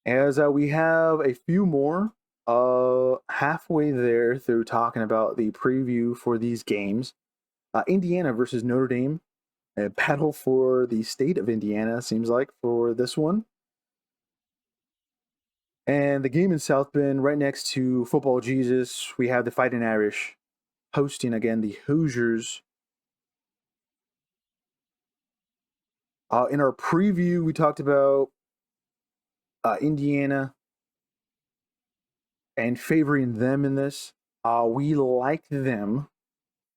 as we have a few more halfway there through talking about the preview for these games. Indiana versus Notre Dame, a battle for the state of Indiana, seems like, for this one. And the game in South Bend, right next to Football Jesus, we have the Fighting Irish hosting again the Hoosiers. In our preview, we talked about Indiana and favoring them in this. We like them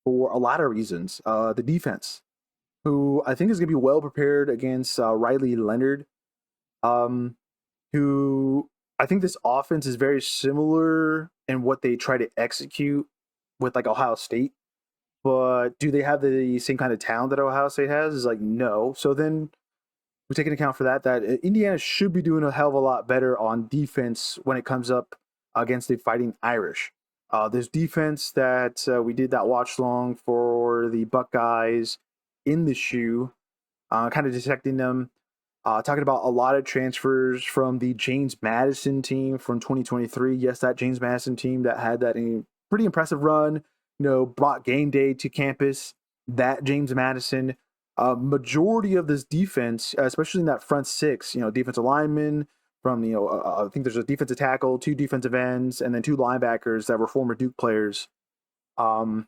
for a lot of reasons. The defense, who I think is going to be well prepared against Riley Leonard, um, who I think this offense is very similar in what they try to execute with like Ohio State. But do they have the same kind of talent that Ohio State has? Is like no. So then we take into account for that Indiana should be doing a hell of a lot better on defense when it comes up against the Fighting Irish. There's defense that we did that watch long for the Buckeyes in the shoe, kind of dissecting them. Talking about a lot of transfers from the James Madison team from 2023. Yes, that James Madison team that had that pretty impressive run, brought game day to campus. That James Madison, majority of this defense, especially in that front six, defensive linemen from, I think there's a defensive tackle, two defensive ends, and then two linebackers that were former Duke players. Um,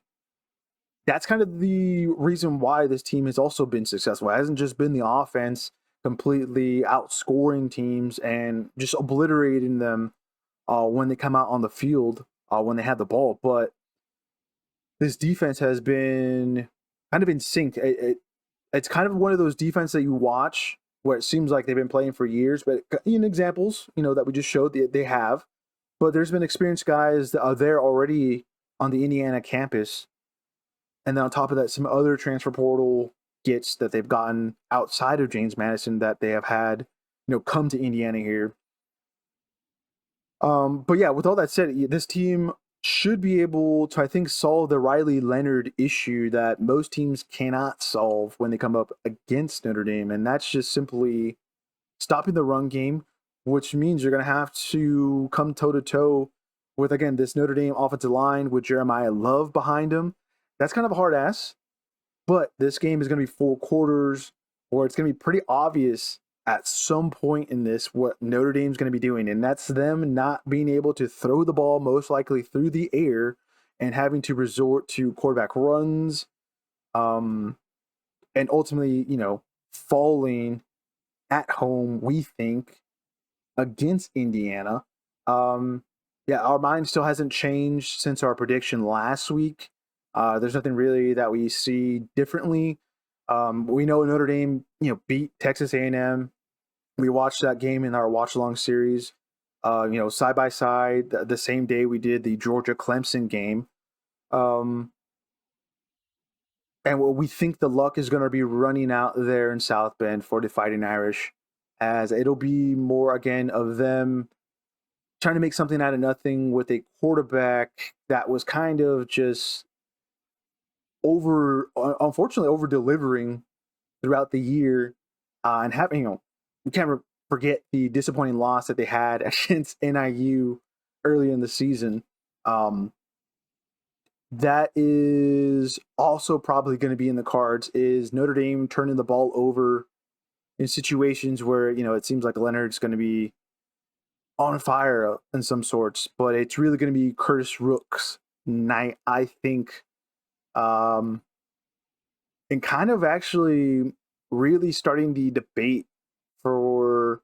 that's kind of the reason why this team has also been successful. It hasn't just been the offense completely outscoring teams and just obliterating them when they come out on the field when they have the ball, but this defense has been kind of in sync. It's kind of one of those defense that you watch where it seems like they've been playing for years, but in examples, that we just showed they have. But there's been experienced guys that are there already on the Indiana campus, and then on top of that, some other transfer portal gets that they've gotten outside of James Madison that they have had, come to Indiana here. But yeah, with all that said, this team should be able to, I think, solve the Riley Leonard issue that most teams cannot solve when they come up against Notre Dame, and that's just simply stopping the run game, which means you're going to have to come toe to toe with, again, this Notre Dame offensive line with Jeremiah Love behind him. That's kind of a hard ass, but this game is going to be 4 quarters, or it's going to be pretty obvious at some point in this what Notre Dame's going to be doing, and that's them not being able to throw the ball most likely through the air and having to resort to quarterback runs, um, and ultimately, falling at home, we think, against Indiana. Um, yeah, our mind still hasn't changed since our prediction last week. There's nothing really that we see differently. We know Notre Dame, beat Texas A&M. We watched that game in our watch along series. Side by side, the same day we did the Georgia Clemson game. Um, and we think the luck is going to be running out there in South Bend for the Fighting Irish, as it'll be more again of them trying to make something out of nothing with a quarterback that was kind of just unfortunately over delivering throughout the year, and having, we can't forget the disappointing loss that they had against NIU early in the season. Um, that is also probably going to be in the cards, is Notre Dame turning the ball over in situations where, it seems like Leonard's going to be on fire in some sorts, but it's really going to be Curtis Rook's night, I think. Um, and kind of actually really starting the debate for,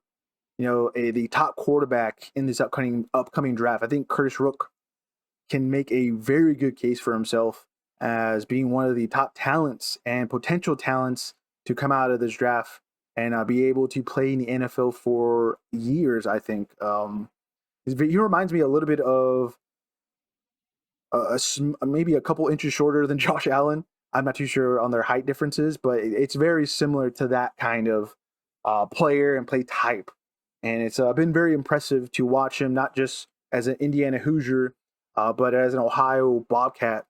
the top quarterback in this upcoming draft. I think Curtis Rook can make a very good case for himself as being one of the top talents and potential talents to come out of this draft and be able to play in the NFL for years. I think he reminds me a little bit of maybe a couple inches shorter than Josh Allen. I'm not too sure on their height differences, but it's very similar to that kind of player and play type. And it's been very impressive to watch him, not just as an Indiana Hoosier, but as an Ohio Bobcat.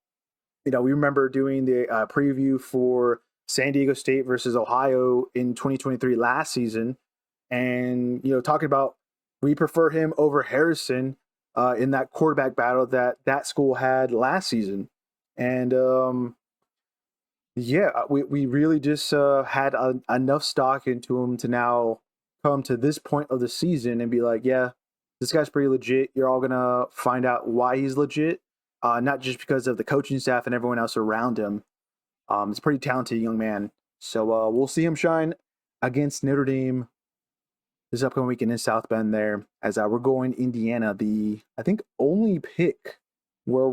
We remember doing the preview for San Diego State versus Ohio in 2023 last season, and talking about we prefer him over Harrison in that quarterback battle that school had last season. And yeah, we really just had enough stock into him to now come to this point of the season and be like, yeah, this guy's pretty legit. You're all gonna find out why he's legit, not just because of the coaching staff and everyone else around him. He's a pretty talented young man. So we'll see him shine against Notre Dame this upcoming weekend in South Bend there, as we're going Indiana, the I think only pick where